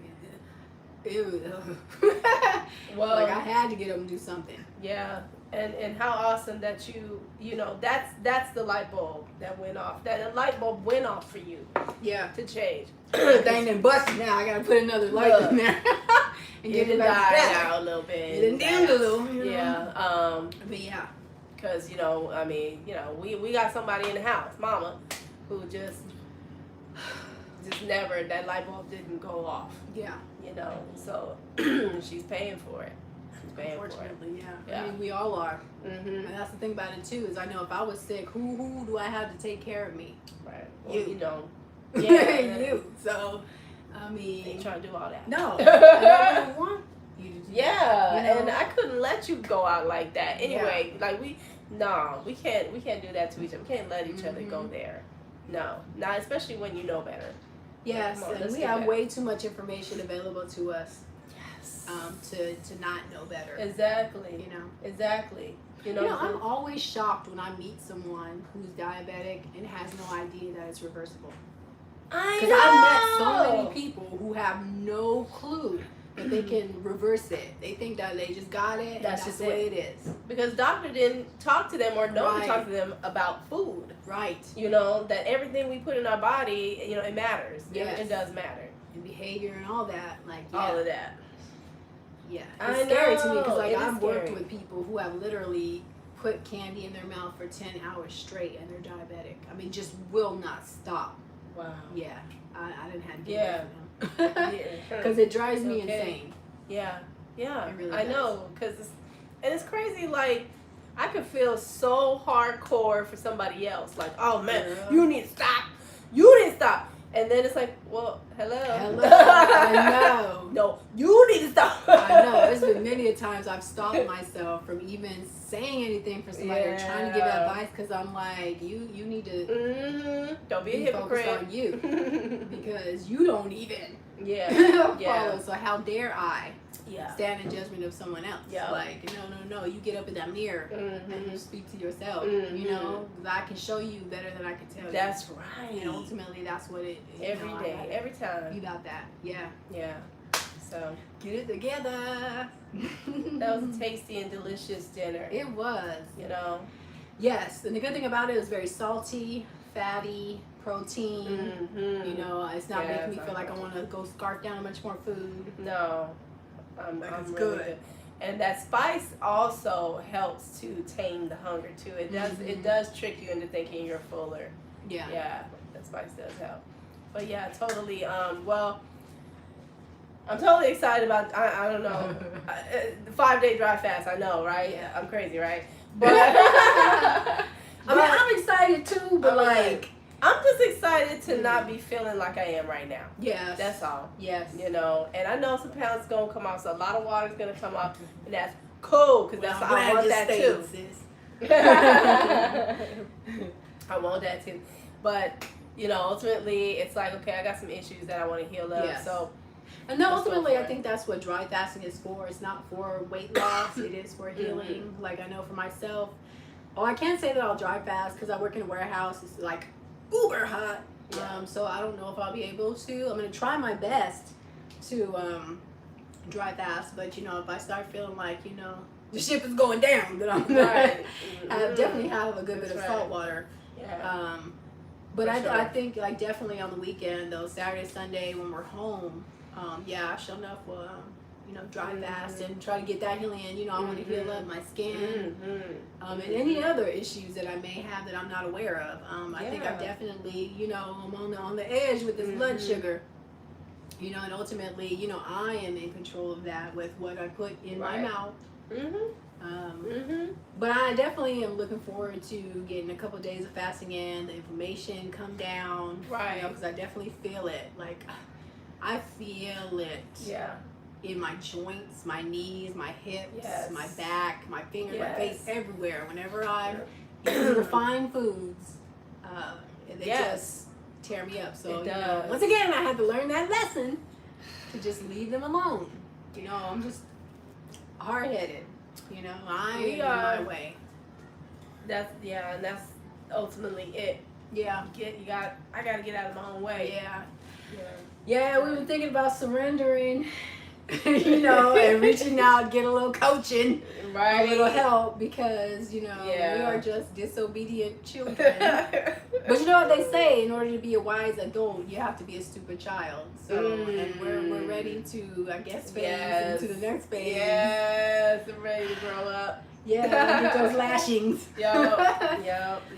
Well, like I had to get them to do something. Yeah. And how awesome that you know, that's the light bulb that went off. That light bulb went off for you. Yeah. To change. The thing done busted now. I gotta put another light in there. And get it back out a little bit. It dimmed a little. You know? Yeah. But yeah. Because, you know, I mean, you know, we got somebody in the house, mama, who just never, that light bulb didn't go off. Yeah. You know, so she's paying for it. Unfortunately, yeah. I mean, we all are. And that's the thing about it too, is I know if I was sick, who do I have to take care of me? Right. Well, you don't. Yeah, you. So, I mean, ain't trying to do all that. No, I don't want Yeah, you know? and I couldn't let you go out like that. Anyway, like we can't do that to each other. We can't let each other go there. No, not especially when you know better. Yes, on, and we have way too much information available to us. Yes. To not know better. Exactly. You know. Exactly. You know, I'm always shocked when I meet someone who's diabetic and has no idea that it's reversible. Because I've met so many people who have no clue that they can reverse it. They think that they just got it, and that's the way it is. Because doctor didn't talk to them or nobody talked to them about food. Right. You know, that everything we put in our body, you know, it matters. Yes. It does matter. And behavior and all that. Like, all of that. Yeah. It's scary to me because, like, I've worked with people who have literally put candy in their mouth for 10 hours straight and they're diabetic. I mean, just will not stop. Wow. Yeah. I didn't have to do that for them. Yeah. Because it drives me insane. Yeah. Yeah. It really I does. know. And it's crazy, like, I could feel so hardcore for somebody else. Like, oh, man, you need to stop. You didn't stop. And then it's like, well, hello. I know. No, you need to stop. I know. There's been many a times I've stopped myself from even saying anything for somebody or trying to give advice because I'm like, you need to don't be a hypocrite. Focused on you because you don't even follow. So how dare I stand in judgment of someone else? Like, no. You get up in that mirror and you speak to yourself. You know, because I can show you better than I can tell you. That's right. And ultimately, that's what it is. Every day, every time. Be about that. Yeah. Yeah. So get it together. That was a tasty and delicious dinner. It was. You know. Yes, and the good thing about it is very salty, fatty, protein. You know, it's not making me feel like I want to go scarf down a bunch more food. No, I'm really good. And that spice also helps to tame the hunger too. It does. It does trick you into thinking you're fuller. Yeah. Yeah, that spice does help. But yeah, totally. Well, I'm totally excited about. I don't know, the 5-day dry fast. I know, right? Yeah. I'm crazy, right? But I'm excited too. But like, I'm just excited to not be feeling like I am right now. Yes. That's all. Yes. You know, and I know some pounds gonna come off, so a lot of water's gonna come off, and that's cool because that's I want that too. I want that too, but you know, ultimately, it's like, okay, I got some issues that I want to heal up. Yes. So, and then ultimately, I think that's what dry fasting is for. It's not for weight loss. It is for healing. Like I know for myself. Oh, I can't say that I'll dry fast because I work in a warehouse. It's like uber hot. So I don't know if I'll be able to. I'm gonna try my best to dry fast, but you know, if I start feeling like the ship is going down, then I'm gonna definitely have a good bit of salt water. Yeah. But I think like definitely on the weekend though, Saturday, Sunday when we're home, sure enough will dry fast and try to get that healing in. I want to heal up my skin and any other issues that I may have that I'm not aware of. I think I'm definitely I'm on the edge with this blood sugar. And ultimately, I am in control of that with what I put in my mouth. But I definitely am looking forward to getting a couple of days of fasting in, the inflammation come down, because I definitely feel it. Like I feel it. Yeah. In my joints, my knees, my hips, my back, my fingers, my face, everywhere. Whenever I eat refined foods, they just tear me up. So once again, I had to learn that lesson to just leave them alone. I'm just hard-headed. I am in my way. And that's ultimately it. Yeah. I gotta get out of my own way. Yeah, we've been thinking about surrendering, and reaching out, get a little coaching, a little help, because, we are just disobedient children. But you know what they say, in order to be a wise adult, you have to be a stupid child. So, and we're ready to, I guess, phase into the next phase. Yes, I'm ready to grow up. Yeah, get those lashings. Yep.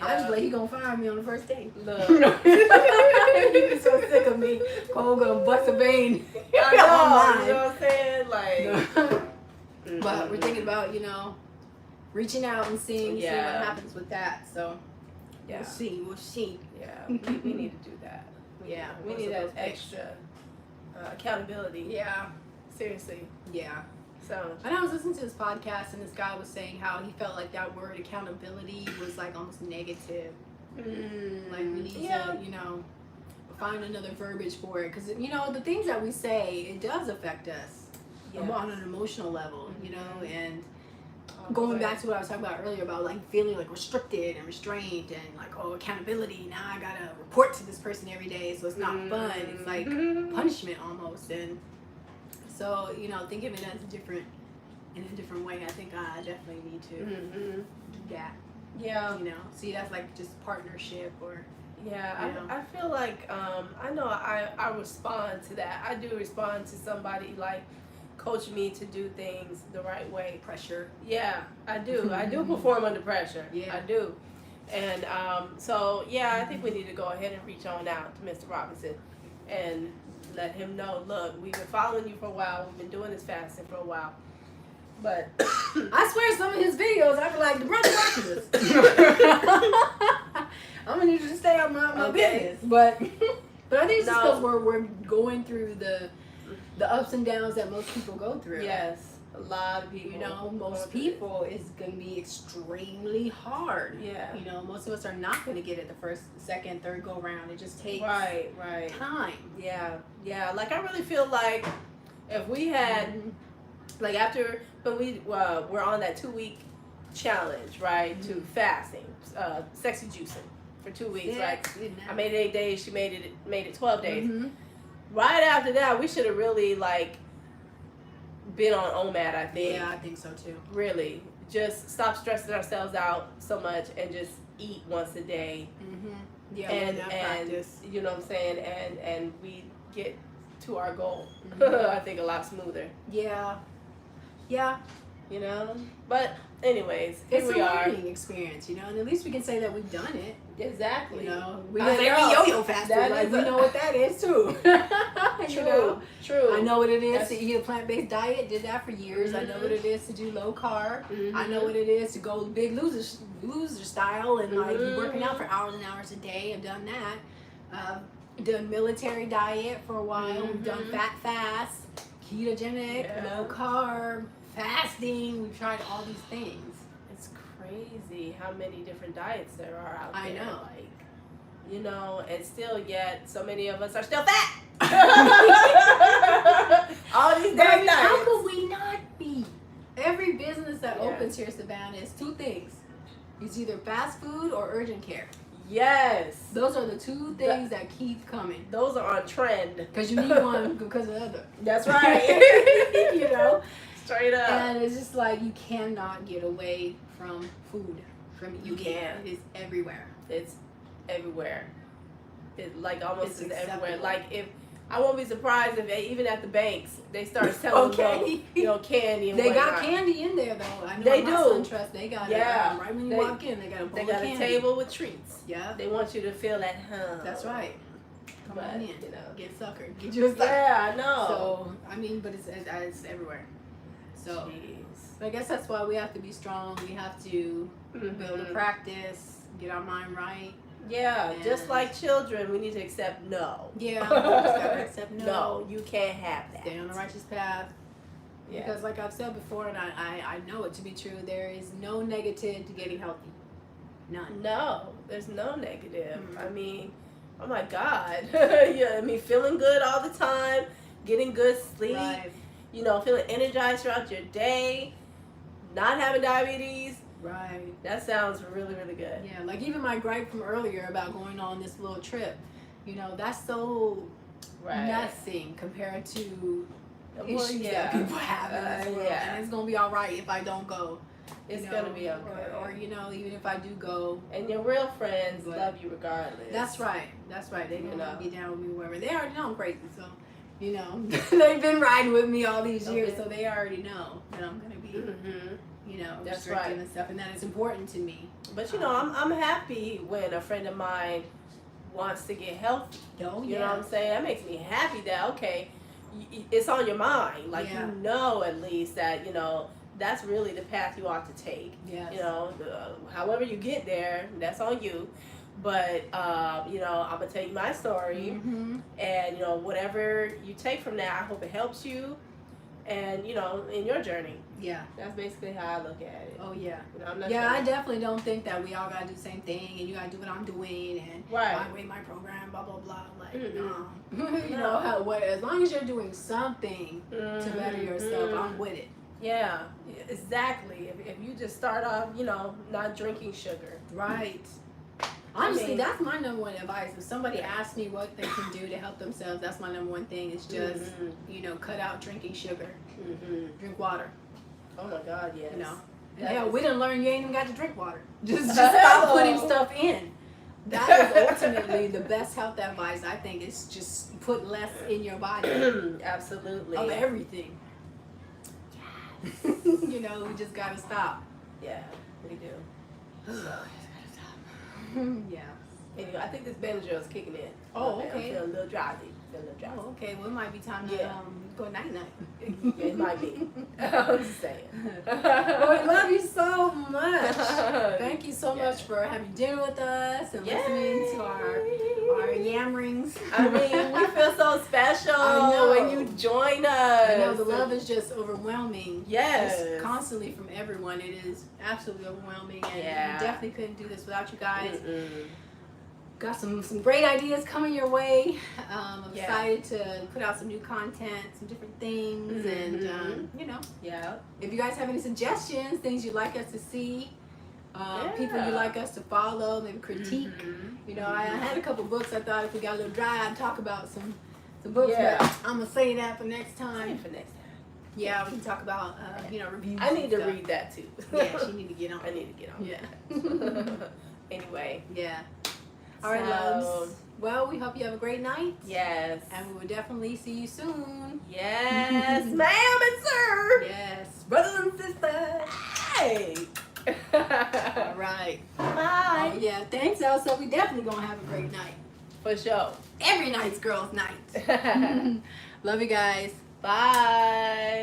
I was like, he gonna fire me on the first day. Look. He's so sick of me. Cole gonna bust a vein. I know, you know what I'm saying? Like, but we're thinking about, reaching out and seeing what happens with that. So, we'll see. Yeah, we need to do that. We need that extra accountability. Yeah. Seriously. Yeah. So, and I was listening to this podcast, and this guy was saying how he felt like that word accountability was like almost negative. Like we need to, you know, find another verbiage for it, because you know the things that we say, it does affect us on an emotional level, you know, and going back to what I was talking about earlier about like feeling like restricted and restrained and like, oh, accountability, now I gotta report to this person every day, so it's not fun, it's like punishment almost. And so, you know, think of it as in a different way. I think I definitely need to do that. Yeah. You know, see, that's like just partnership or. Yeah, You know. I feel like I know I respond to that. I do respond to somebody like coach me to do things the right way. Pressure. Yeah, I do. I do perform under pressure. Yeah. I do. And so, yeah, I think we need to go ahead and reach on out to Mr. Robinson and let him know, look, we've been following you for a while. We've been doing this fasting for a while. But I swear some of his videos, I be like, the brother watching this. I'm gonna need you to stay on my business. But I think it's just because we're going through the ups and downs that most people go through. Yes, a lot of people. You know, most people is gonna be extremely hard. Yeah. You know, most of us are not gonna get it the first, second, third go round. It just takes time. Yeah, yeah. Like I really feel like if we had, like after when we we're on that 2-week challenge, right, to fasting, sexy juicing for 2 weeks, right? I made it 8 days. She made it 12 days. Right after that, we should have really like been on OMAD, I think. Yeah, I think so too. Really, just stop stressing ourselves out so much and just eat once a day. Yeah, and practice. you know what I'm saying, and we get to our goal. I think a lot smoother. Yeah. You know, but anyways, It's here we a are. learning experience, you know, and at least we can say that we've done it. Exactly. You know, we I say we know. yo-yo fasting, That like is we know what that is too. You know? True. I know what it is to eat a plant-based diet. Did that for years. I know what it is to do low carb. I know what it is to go big loser style and like be working out for hours and hours a day. I've done that. Done military diet for a while. We've done fat fast, ketogenic, low carb, fasting. We've tried all these things. It's crazy how many different diets there are out there. I know. Like, you know, and still yet so many of us are still fat. All these damn diets. How could we not be? Every business that opens here, Savannah, is two things. It's either fast food or urgent care. Yes. Those are the two things that keep coming. Those are on trend. Because you need one because of the other. That's right. You know? Straight up. And it's just like you cannot get away from food. You can't. It is everywhere. It's everywhere. It like almost It's is everywhere. acceptable. Like if I won't be surprised if even at the banks they start selling candy and they whatnot. got candy in there though. I know They my do. SunTrust, they got Yeah. it. Right when you walk in, they got a bowl They got of a candy. table with treats. Yeah. They want you to feel at home. That's right. Come But, on in. you know. Get suckered. Get you a sucker. Yeah, I know. So, I mean, but it's everywhere. So, I guess that's why we have to be strong. We have to build a practice, get our mind right. Yeah, And just like children, we need to accept no. Yeah, we just gotta accept no. No, you can't have that. Stay on the righteous path. Yeah. Because like I've said before, and I know it to be true, there is no negative to getting healthy. None. No, there's no negative. I mean, oh my God. Yeah, I mean, feeling good all the time, getting good sleep, you know, feeling energized throughout your day, not having diabetes. Right. That sounds really, really good. Yeah, like even my gripe from earlier about going on this little trip, you know, that's so nothing compared to issues that people have in this world. And it's going to be all right if I don't go. It's going to be okay. Or, you know, even if I do go. And your real friends love you regardless. That's right. That's right. They're going to be down with me wherever. They already know I'm crazy, so, you know, they've been riding with me all these years, so they already know that I'm going to be, you know, restrictive and stuff, and that it's important to me. But, you know, I'm happy when a friend of mine wants to get healthy. You know what I'm saying? That makes me happy that, okay, it's on your mind. Like, you know at least that, you know, that's really the path you ought to take. You know, however you get there, that's on you. But, you know, I'm going to tell you my story. And, you know, whatever you take from that, I hope it helps you. and in your journey. Yeah. That's basically how I look at it. Oh yeah. I'm not Yeah, sure. I definitely don't think that we all gotta do the same thing, and you gotta do what I'm doing, and Right. my way, my program, blah blah blah. Like, Mm-mm. no. You know how? What? As long as you're doing something to better yourself, I'm with it. Yeah, exactly. If you just start off, not drinking sugar. Right. Honestly, that's my number one advice. If somebody asks me what they can do to help themselves, that's my number one thing. Is just cut out drinking sugar. Drink water. Oh my God, yes. And hell, we didn't learn you ain't even got to drink water. Just stop putting stuff in. That is ultimately the best health advice, I think, is just put less in your body. Absolutely. Of everything. We just gotta stop. Yeah, we do. Yeah. Anyway, I think this Benadryl is kicking in. Oh, I'm okay. feeling a little drowsy. Oh, okay. Well, it might be time to go night night. It might be. I'm just saying. Well, we love you so much. Thank you so much for having dinner with us and listening to our yammerings. I mean, we feel so special when you join us. I know the love is just overwhelming. Yes. Just constantly from everyone. It is absolutely overwhelming, and we definitely couldn't do this without you guys. Got some great ideas coming your way. I'm excited to put out some new content, some different things, and if you guys have any suggestions, things you'd like us to see, people you'd like us to follow, maybe critique. I had a couple books I thought if we got a little dry, I'd talk about some books, but I'm gonna say that for next time. Yeah, we can talk about reviews. I need to read that too. Yeah, she need to get on. I need to get on. Yeah. Anyway. Yeah. All right, loves. Well, we hope you have a great night. Yes. And we will definitely see you soon. Yes, ma'am and sir. Yes. Brothers and sisters. Hey. All right. Bye. Oh, yeah. Thanks, Elsa. We definitely going to have a great night. For sure. Every night's girls' night. Love you guys. Bye.